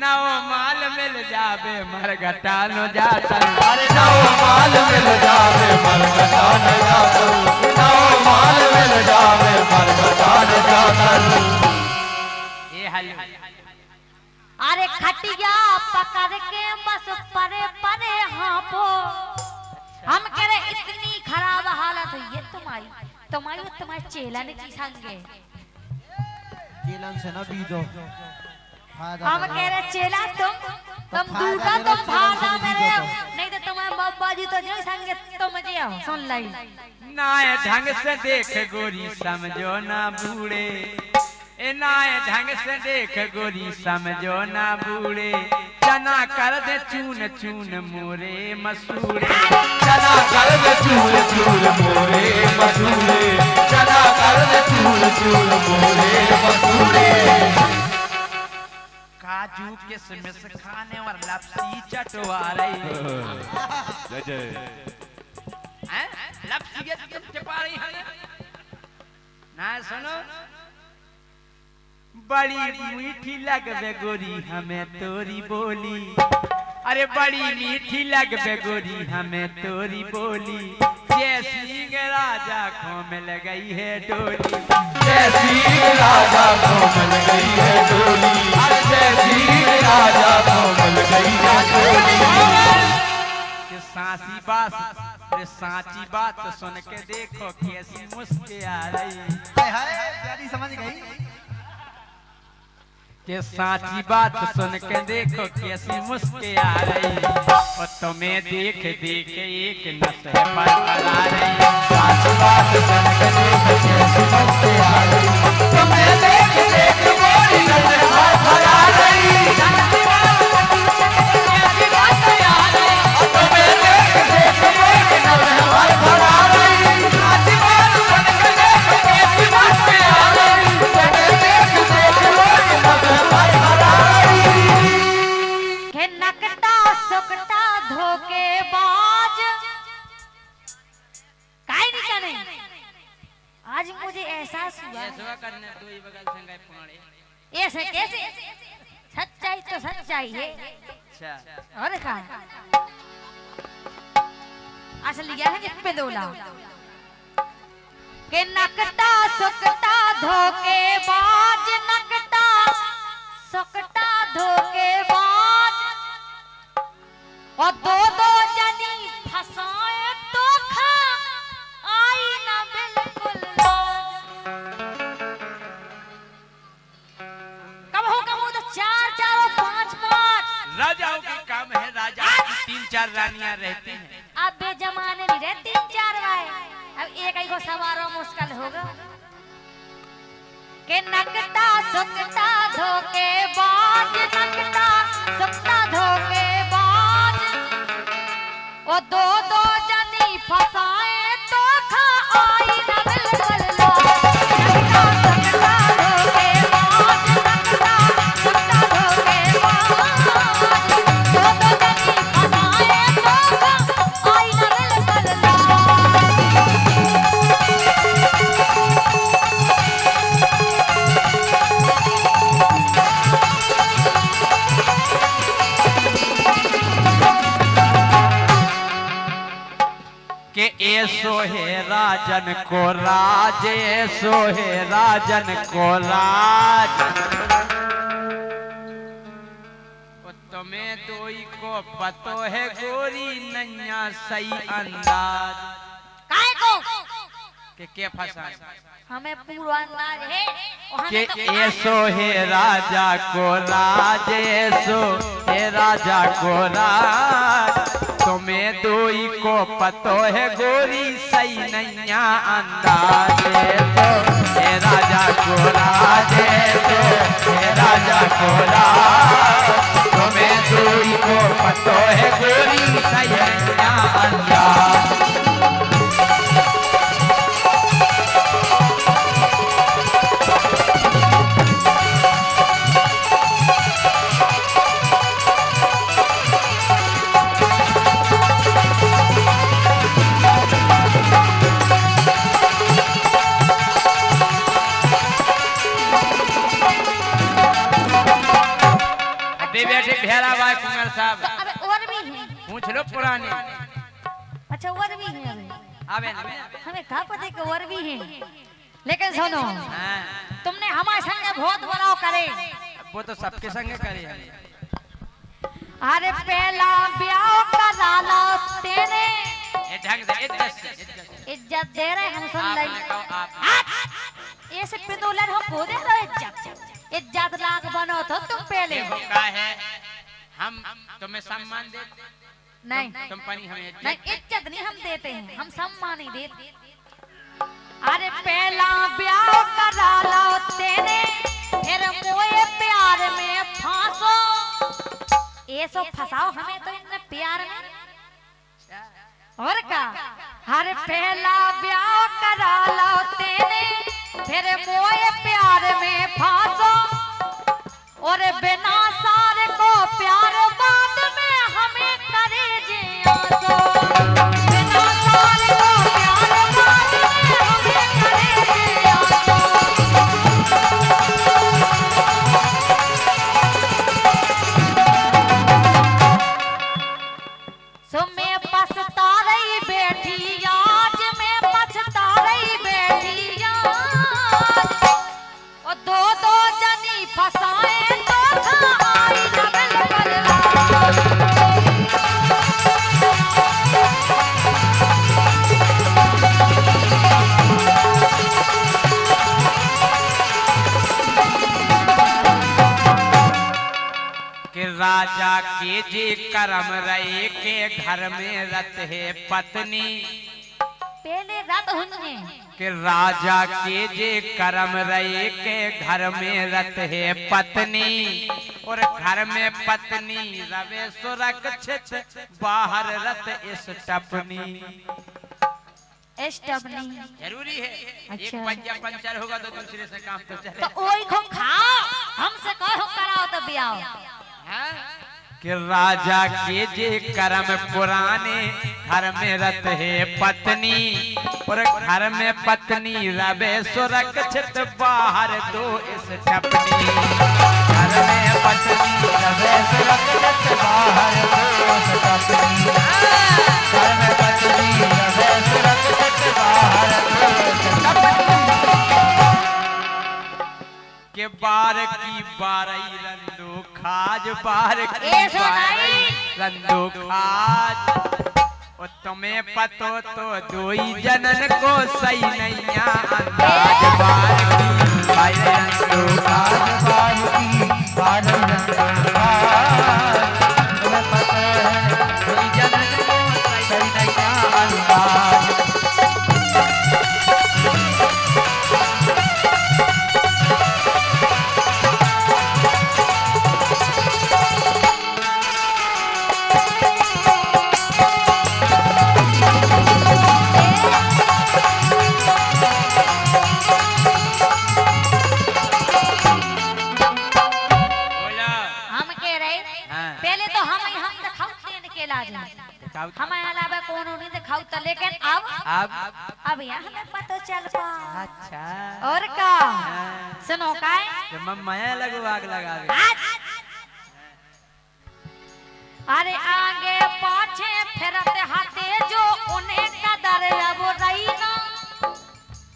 Speaker 1: नौ माल मिल जावे मरघटा नो जातन
Speaker 3: अरे नौ माल मिल जावे मरघटा न जातन नौ माल मिल जावे मरघटा न जातन
Speaker 1: ए हल
Speaker 2: अरे खटिया पकड़ के बस परे परे हाँपो हम कह रहे इतनी खराब हालत है ये तुम्हारी चेला ने की संगे
Speaker 3: केलन से ना बीजो
Speaker 2: हम कह रहे चेला तुम दूटा तुम भागा मेरे नहीं तो तुम्हारे बाबा जी तो जो संगे तुम जियो सुन लाई
Speaker 1: नाय ढंग से देख गोरी समझो ना बूढ़े ए नाय ढंग से देख गोरी समझो ना बूढ़े चना कर दे चून चून मोरे मसूरे
Speaker 3: चना कर दे चूल चूल मोरे मसूरे चना कर दे चूल चूल मोरे मसूरे
Speaker 1: काजू किशमिश खाने और लपसी चटवा रही हैं लपसी के चटवा रही है ना सुनो बड़ी मीठी लगबे गोरी हमें तोरी बोली अरे बड़ी मीठी लगबे गोरी हमें तोरी बोली जैसी राजा खो मिल गई है डोली
Speaker 3: जैसी राजा को मिल गई है डोली अरे जैसी राजा को मिल गई है डोली
Speaker 1: कि सांसी बात अरे सांची बात सुन के देखो कैसी मुस्के आ रही
Speaker 3: हाय हाय प्यारी समझ गई
Speaker 1: के सांची बात सुन के देखो कैसी मुस्के आ रही और तुम्हें देख देख एक नस है पर आ रही
Speaker 3: सांची बात सुन के देखो कैसी मुस्के आ रही तुम्हें देख देख गोरी नजर पर आ रही सांची बात सुन के कैसी मुस्के आ रही तुम्हें देख देख गोरी नजर पर आ रही सांची बात सुन के देखो कैसी मुस्के आ रही तुम्हें देख देख गोरी नजर
Speaker 2: के नकटा सुकटा धोखेबाज काहे नहीं जाने आज मुझे एहसास हुआ
Speaker 1: करने दो ही बगल संगे पाड़े
Speaker 2: ऐसे कैसे सच्चाई तो सच्चाई है
Speaker 1: अच्छा
Speaker 2: और कहा असल लिया है जिस दोला के नकटा सुकटा धोखेबाज नकटा सुकटा धोखेबाज और दो जनी फसाए तो खा आई ना बिल्कुल कब हो तो चार और पांच
Speaker 1: राजाओं का काम है राजा की 3-4 रानियां रहती हैं
Speaker 2: अब बे जमाने नहीं रहे 3-4 भाई अब एक ही को सवारों मुश्किल होगा के नकटा सुकटा धोखेबाज नकटा सुकटा धोखेबाज ओ दो जनी फसाए तो खा आई ना बिल्कुल नकटा सुकटा धोखेबाज नकटा सुकटा धोखेबाज दो जनी फसाए तो खा आई ना बिल्कुल
Speaker 1: के ऐसो है राजन को राज ऐसो है राजन को राज तुम्हें दोई को पतो है गोरी नैया सही अंदाज
Speaker 2: काहे को
Speaker 1: के फंसा
Speaker 2: हमें पूरा अंदाज है और
Speaker 1: के
Speaker 2: हमें तो
Speaker 1: ऐसो है राजा को राज ऐसो है राजा को राज तुम्हें दोई को पतो है गोरी सही नैया अंदाज ऐसो है राजा को राज ऐसो है राजा को राज तुम्हें दोई को पतो है गोरी सही नैया अंदाज बेटे भेड़ा भाई कुंवर साहब
Speaker 2: तो अबे और भी हैं।
Speaker 1: पूछ लो पुरानी
Speaker 2: अच्छा और भी हैं अबे।
Speaker 1: आवे ना
Speaker 2: हमें कहा पता कि और भी हैं। लेकिन सुनो
Speaker 1: हां
Speaker 2: तुमने हमारे संग बहुत बड़ा करे।
Speaker 1: वो तो सबके संगे करे है
Speaker 2: अरे पहला ब्याह करा लो तेरे
Speaker 1: ये ढंग दे
Speaker 2: इज्जत दे रहे हम सुन
Speaker 1: आप
Speaker 2: रही
Speaker 1: आप
Speaker 2: ऐसे पिंदुलन हम को दे रहे इज्जत लाख बनो तो तुम पहले
Speaker 1: देखो का है हम तुम्हें सम्मान दे
Speaker 2: नहीं
Speaker 1: कंपनी हमें
Speaker 2: नहीं इज्जत नहीं हम देते हैं हम सम्मान ही देते। अरे पहला ब्याह करा लो तेरे फिर मोए प्यार में फांसो ये सब फंसाओ हमें तो इतने प्यार में और का हर पहला ब्याह करा लो तेरे फिर मोए प्यार में फांसो और बिना सारे को प्यार बाद में हमें करे जियासो बिना सारे को प्यार बाद में हमें करे जियासो सो मैं पछता रही बैठी आज मैं पछता रही बैठी आज और दो दो जनी फसाए तो आई डबल बल्ला
Speaker 1: कि राजा के जे कर्म रहे के घर में रत है पत्नी
Speaker 2: पहले रात हुई
Speaker 1: कि राजा के जे कर्म रहे के घर में रत है पत्नी और घर में पत्नी रवे सुरक्षित बाहर रत इस टपनी
Speaker 2: स्टबनी
Speaker 1: जरूरी है
Speaker 2: अच्छा।
Speaker 1: एक पंजा पंचर होगा तो दूसरे से काम तो
Speaker 2: तो
Speaker 1: चलेगा
Speaker 2: ओई को खाओ हमसे कहो कराओ तो ब्याह
Speaker 1: कि राजा के जे कर्म पुराने घर में रत है पत्नी और घर में पत्नी रवे सुरक्षित बाहर दो इस टपनी घर में पत्नी रवे सुरक्षित बाहर दो इस टपनी घर में पत्नी रवे सुरक्षित बाहर दो इस टपनी के बार की बारई रंदो खाज बार की बारई रंदो खाज ओ तुम्हें पतो तो दोई जनन को सही नैया अंदाज बार की बारई रंदो खाज बार की बारई रंदो खाज तुम्हें पतो है दोई जनन को सही नैया अंदाज
Speaker 2: हमारे अलावा कौन नहीं दिखाऊ तो लेकिन अब यहाँ हमें पता चल पा
Speaker 1: अच्छा
Speaker 2: और का सुनो काय
Speaker 1: मम्माया लगो आग लगा
Speaker 2: अरे आगे पाछे फिरते हाथे जो उन्हें कदर अब रही ना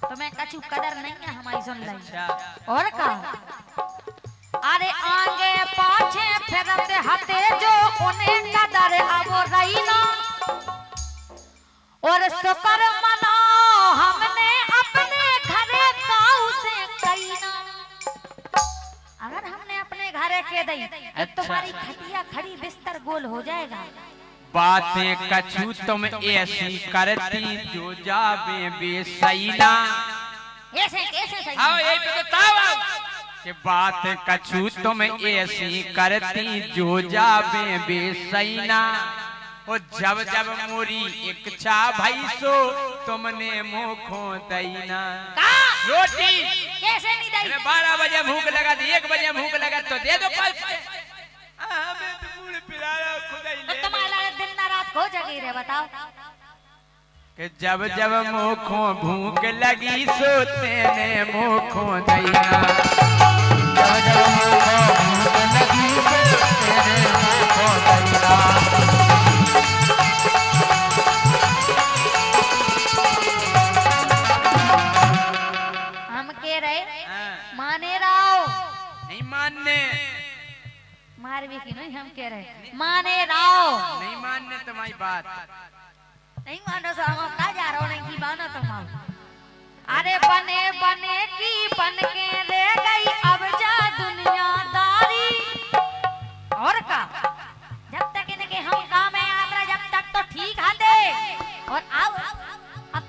Speaker 2: तुम्हें कछु कदर नहीं है हमारी सुन लाई और का अरे आगे पाछे फिरते हाथे जो उन्हें कदर अब रही ना और शुक्र मनाओ हमने अपने घरे काऊ से कई ना अगर हमने अपने घरे के दई तो तुम्हारी खटिया खड़ी बिस्तर गोल हो जाएगा
Speaker 1: बातें कछु तुम ऐसी करती जो जावे बेसैना
Speaker 2: ऐसे कैसे सही
Speaker 1: आओ यही तो बताओ कि बात कछु तुम ऐसी करती जो जावे बेसैना और जब जब मोरी इच्छा भई सो तुमने मुखो दैना रोटी
Speaker 2: कैसे नहीं दई
Speaker 1: 12 बजे भूख लगा थी 1 बजे भूख लगा तो दे दो पल हमें तो मूड पिलाया खुद ही
Speaker 2: तो तुम्हारा दिन ना रात हो जगी रे बताओ
Speaker 1: कि जब जब मुखो भूख लगी सो तेने मुखो दैना जब जब मुखो भूख लगी सो तेने
Speaker 2: मार भी की नहीं हम कह रहे माने राव
Speaker 1: नहीं मानने तुम्हारी बात।
Speaker 2: नहीं मानो तो हम का जा रहा नहीं की मानो तुम अरे बने बने की बन के रह गई अब जा दुनियादारी और का जब तक इनके हम काम में आ रहा जब तक तो ठीक आते और अब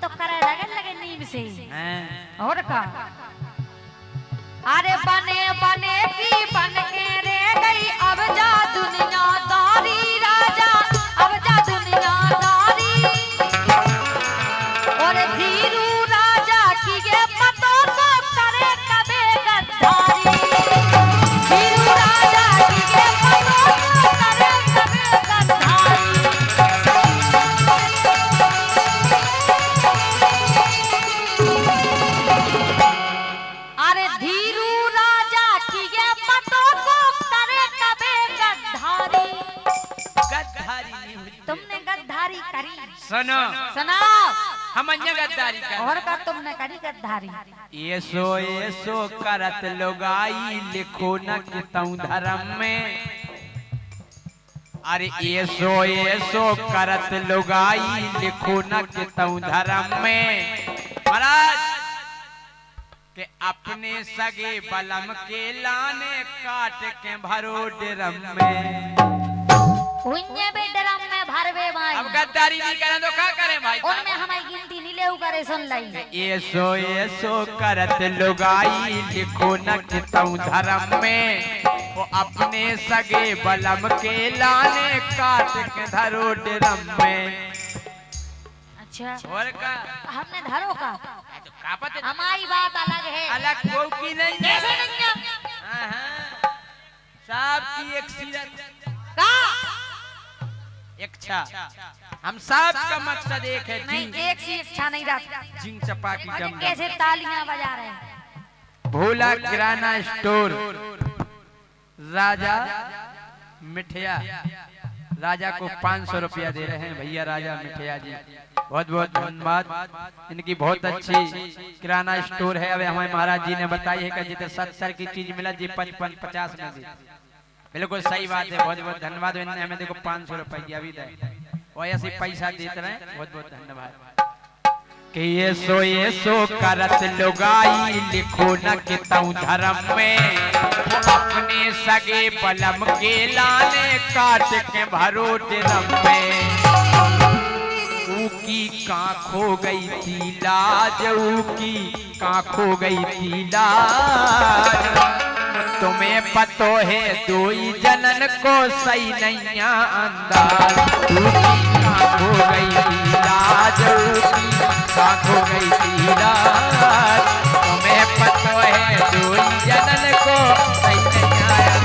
Speaker 2: तो करे लगे नींद से और का अरे बने बने की बन के रह गई अब जा दुनियादारी राजा अब जा दुनियादारी और धीरू राजा की ये पतो तो करे कबे गद्दारी धीरू राजा की ये पतो तो करे कबे गद्दारी अरे धीरू राजा की ये पतो को करे कबे गद्दारी
Speaker 1: गद्दारी नहीं हुई।
Speaker 2: तुमने गद्दारी करी
Speaker 1: सुनो
Speaker 2: सुनाओ
Speaker 1: हम अन्य गद्दारी कर
Speaker 2: और का तुमने करी गद्दारी
Speaker 1: ऐसो करत लोगाई लिखो न कितऊ धर्म में। अरे ऐसो करत लोगाई लिखो न कितऊ धर्म में। महाराज के अपने सगे बलम के लाने काट के भरो ड्रम में।
Speaker 2: उन्हें भी ड्रम में भरवे भाई
Speaker 1: अब गद्दारी नहीं करें तो क्या करें भाई।
Speaker 2: उनमें हमारी गिनती नहीं ले करे सुन लाई
Speaker 1: ऐसो करत लुगाई लिखो न कितऊ धर्म में। वो अपने सगे बलम के लाने काट के धरो ड्रम में।
Speaker 2: अच्छा
Speaker 1: और का
Speaker 2: हमने धरो का
Speaker 1: तो कापत
Speaker 2: हमारी बात अलग है
Speaker 1: अलग को की नहीं है।
Speaker 2: कैसे नहीं है?
Speaker 1: सब की एक सीरत
Speaker 2: का
Speaker 1: इच्छा हम सब का मकसद एक है।
Speaker 2: नहीं एक सी इच्छा नहीं रखता
Speaker 1: जिंग चपा की
Speaker 2: अरे
Speaker 1: जम
Speaker 2: कैसे तालियां बजा रहे हैं
Speaker 1: भोला किराना स्टोर राजा मिठिया राजा को 500 रुपया दे रहे हैं भैया राजा मिठिया जी। बहुत बहुत धन्यवाद। इनकी बहुत अच्छी किराना स्टोर है। अब हमारे महाराज जी ने बताई है कि जितने 70 की चीज मिला जी 55-50 में दी। बिल्कुल सही बात है। बहुत बहुत धन्यवाद। इन्होंने हमें देखो 500 रुपया भी दिया और ऐसे पैसा देते रहे। बहुत बहुत धन्यवाद। कि ऐसो करत लुगाई लिखो न कितऊ धर्म में। अपने सगे बलम के लाने काट के भरो ड्रम में। ऊकी कां खो गई थी लाज ऊकी कां खो गई थी लाज। तुम्हें पतो है दोई जनन को सही नहीं अंदाज। ऊकी कां खो गई थी लाज ऊकी कां खो गई थी लाज। तुम्हें पतो है दोई जनन को सही नहीं अंदाज।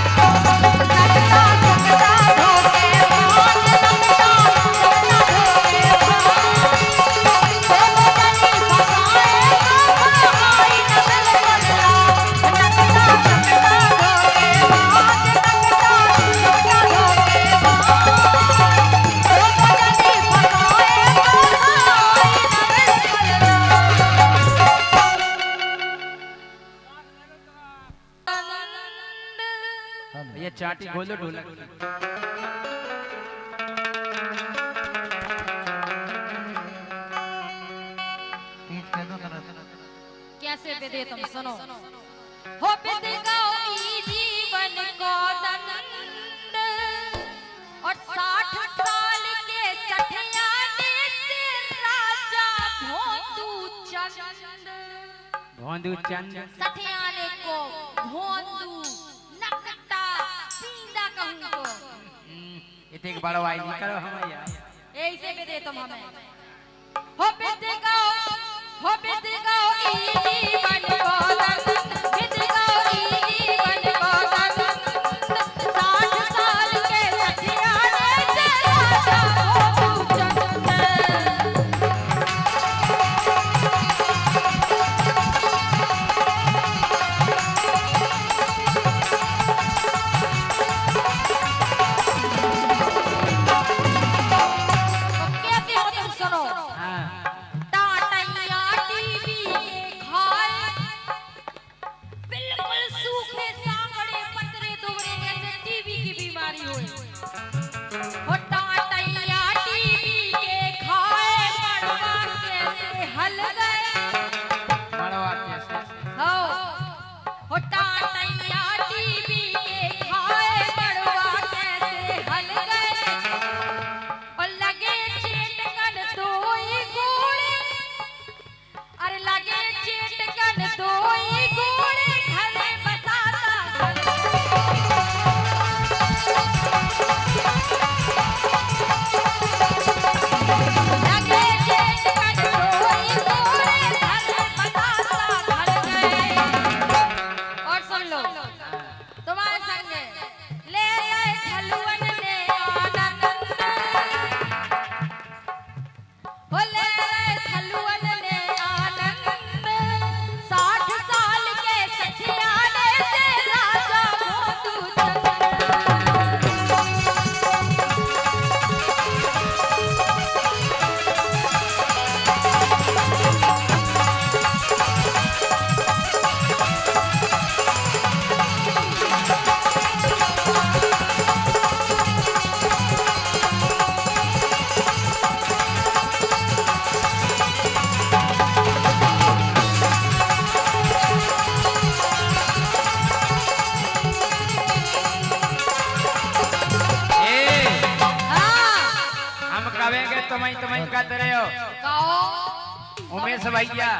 Speaker 1: ये चाटी खोलो ढोलक
Speaker 2: कैसे दे तुम सुनो हो बिदगाओ ई जीवन को दंड और 60 साल के सठियाने से राजा
Speaker 1: भोंदू चंद
Speaker 2: सठियाने को भोंदू नकटा सीधा कहूं को
Speaker 1: इतने एक बड़ा वाई नहीं करो हम यार।
Speaker 2: ऐसे भी दे तुम हमें हो बिदगाओ ई जीवन को दंड बिदगाओ ई जीवन को दंड 60 साल के सठियाने से राजा भोंदू चंद
Speaker 1: तुम्हें कहते रहे हो
Speaker 2: कहो
Speaker 1: उमेश भैया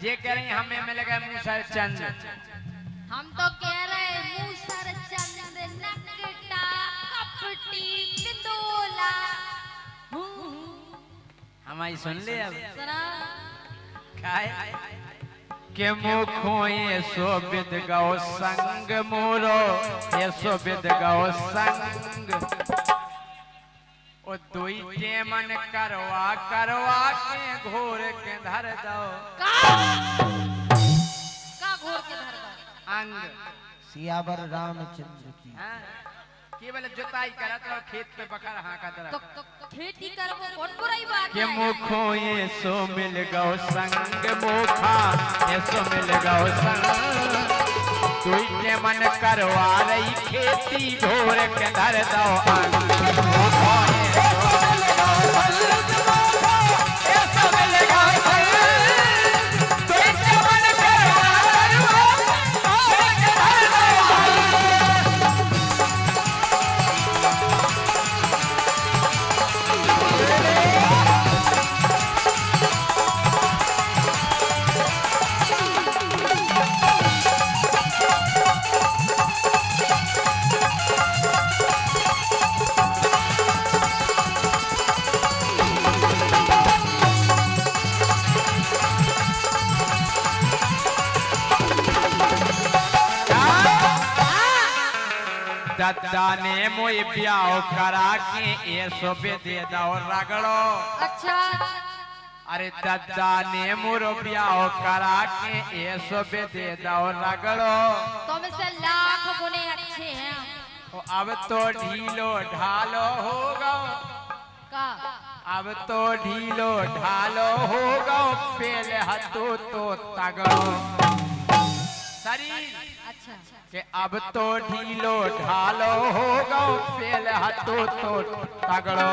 Speaker 1: ये कह रहे हैं हमें मिल गए मूसर चंद।
Speaker 2: हम तो कह रहे हैं मूसर चंद नकटा कपटी पितोला।
Speaker 1: हमारी सुन ले अब
Speaker 2: सुना
Speaker 1: काय के मुखो ये सोबिद गौ संग मोरो ये सोबिद गौ संग ओ दुई के मन करवा करवा के घोर के धर दो
Speaker 2: का घोर के धर दो
Speaker 1: अंग
Speaker 3: सियावर रामचंद्र की
Speaker 1: हाँ? केवल जुताई करत रहो खेत पे पकड़ हाँ का तरह
Speaker 2: तो खेती करबो कौन बुराई बात
Speaker 1: के
Speaker 2: है।
Speaker 1: मुखो ये सो मिल गौ संग मोखा ये सो मिल गौ संग दुई के मन करवा रही खेती घोर के धर दो अंग मोखो ये सो मिल गौ संग मोखा ये सो मिल गौ संग दुई के मन करवा रही घोर के धर दो दद्दा ने मोई ब्याह करा के ये सोबे दे दो रगड़ो।
Speaker 2: अच्छा
Speaker 1: अरे दद्दा ने मुरो ब्याह करा के ये सोबे दे दो रगड़ो।
Speaker 2: तुम से लाख गुने अच्छे हैं
Speaker 1: तो अब तो ढीलो ढालो होगा
Speaker 2: का
Speaker 1: अब तो ढीलो ढालो होगा पहले हथो तो तगड़ो शरीर
Speaker 2: अच्छा
Speaker 1: के अब तो ढीलो ढालो होगा पहले हथो तो तगड़ो।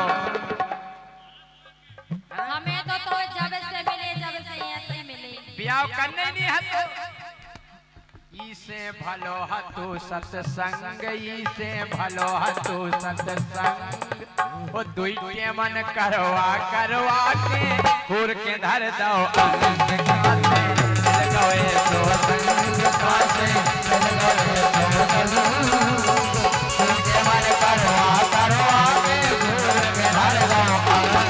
Speaker 2: हमें तो जब से मिले जब से ऐसे ही मिले
Speaker 1: ब्याह करने नहीं हतो इसे भलो हतो सत्संग इसे भलो हतो सत्संग ओ दुई के मन करवा करवा के हुर के धर दो अंग कासे लगवे तो संग कासे लगवे तो संग हुर के मन करवा करवा के हुर के धर दो अंग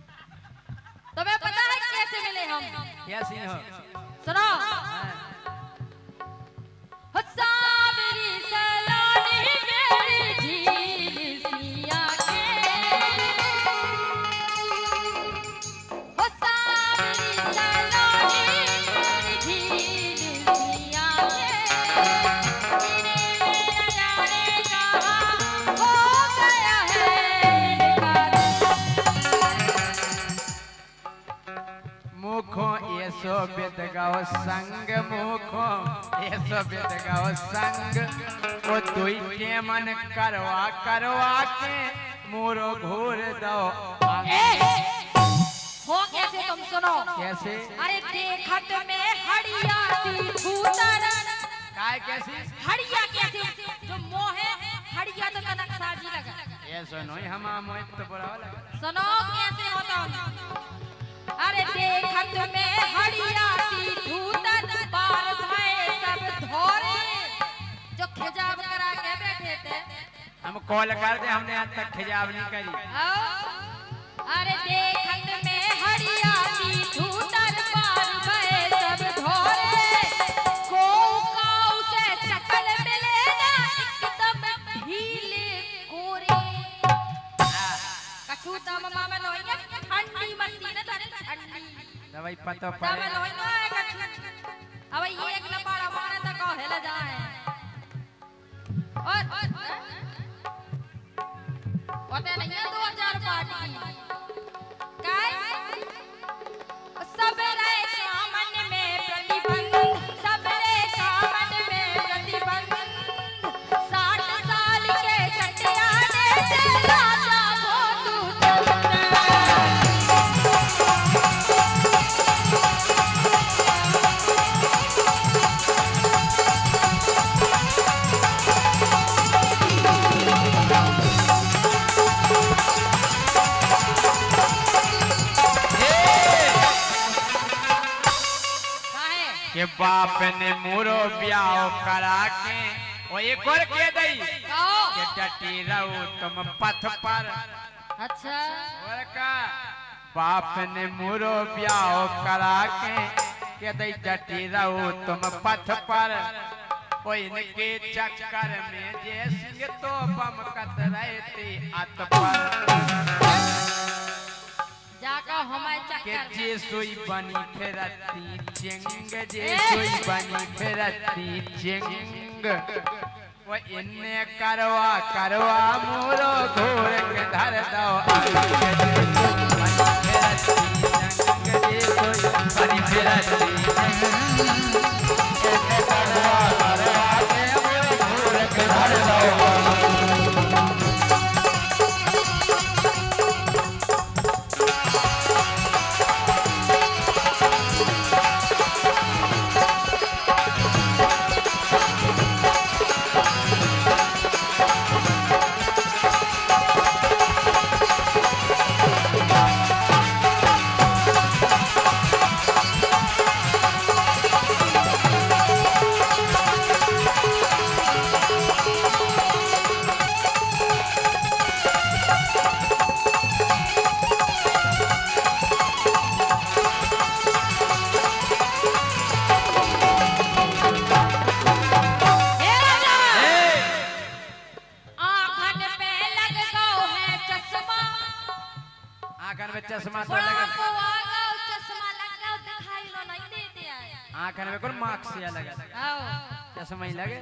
Speaker 2: तुम्हें पता है कैसे मिले हम
Speaker 1: कैसी हो
Speaker 2: सुनो हो सावरी सलानी मेरी झील सिया के हो सावरी सलानी मेरी झील सिया के मेरे जाने कहाँ हो गया है
Speaker 1: मुखो ऐसो बेद गाओ संग मुखो ऐसो बेद गाओ संग ओ दुई के मन करवा करवा के मोरो घूर दो
Speaker 2: हो कैसे तुम सुनो
Speaker 1: कैसे
Speaker 2: अरे देखत में हड़िया सी भूतर
Speaker 1: काय कैसी
Speaker 2: हड़िया कैसे जो मोहे हड़िया तो कनक साजी लगा
Speaker 1: ऐसो नहीं हम मोहित तो बुरा लगा
Speaker 2: सुनो कैसे होता अरे देखत में हड़िया सी भूतर बाल भय सब धोरे जो खिजाब करा के बैठे थे
Speaker 1: हम कॉल कर दे हमने आज तक खिजाब नहीं करी
Speaker 2: अरे देखत में हड़िया सी भूतर बाल भय सब धोरे को काऊ से शकल मिले ना एकदम ढीले कोरे कछु दम मामा लोइया ठंडी मशीन धरे ठंडी
Speaker 1: दवाई पतो
Speaker 2: दम
Speaker 1: पड़े
Speaker 2: लोइया कछु अब ये एक लबाड़ा मारे तो कहेला जाए और पता नहीं है 2000 पार्टी काय सबरे सामन में प्रतिबंध सबरे सामन में प्रतिबंध 60 साल के सत्याने से राजा भोतू
Speaker 1: के बाप ने मोरो ब्याह करा के वो एक और के दई के डटी रहो तुम पथ पर।
Speaker 2: अच्छा
Speaker 1: और का बाप ने मोरो ब्याह करा के दई डटी रहो तुम पथ पर। ओ इनके चक्कर में जैसे तो बम कत रहती अत पर
Speaker 2: जाका हमारे
Speaker 1: के
Speaker 2: चक्कर
Speaker 1: जे सोई बनी फेरती चिंग जे सोई बनी फेरती चिंग वो इन्ने करवा करवा मोरो घोर के धर दो बनी फेरती करवा करवा के मोरो घोर के धर दो। चश्मा तो लगा
Speaker 2: चश्मा लगा दिखाई लो नहीं देते
Speaker 1: आंखन में कोई मार्क्स या लगा चश्मा ही लगे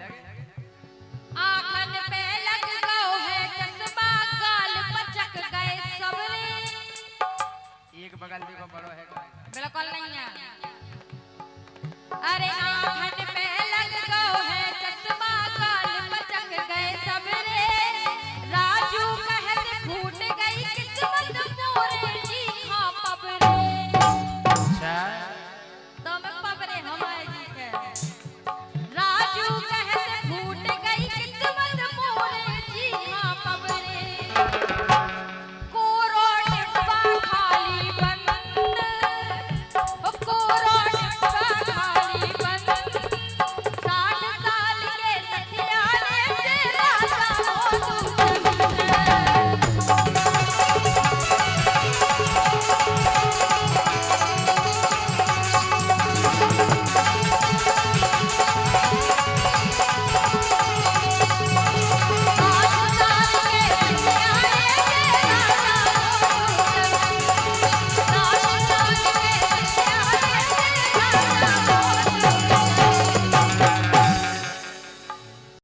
Speaker 2: आंखन पे लग गओ है चश्मा गाल पचक गए सबरे
Speaker 1: एक बगल देखो बड़ो है
Speaker 2: बिल्कुल नहीं है अरे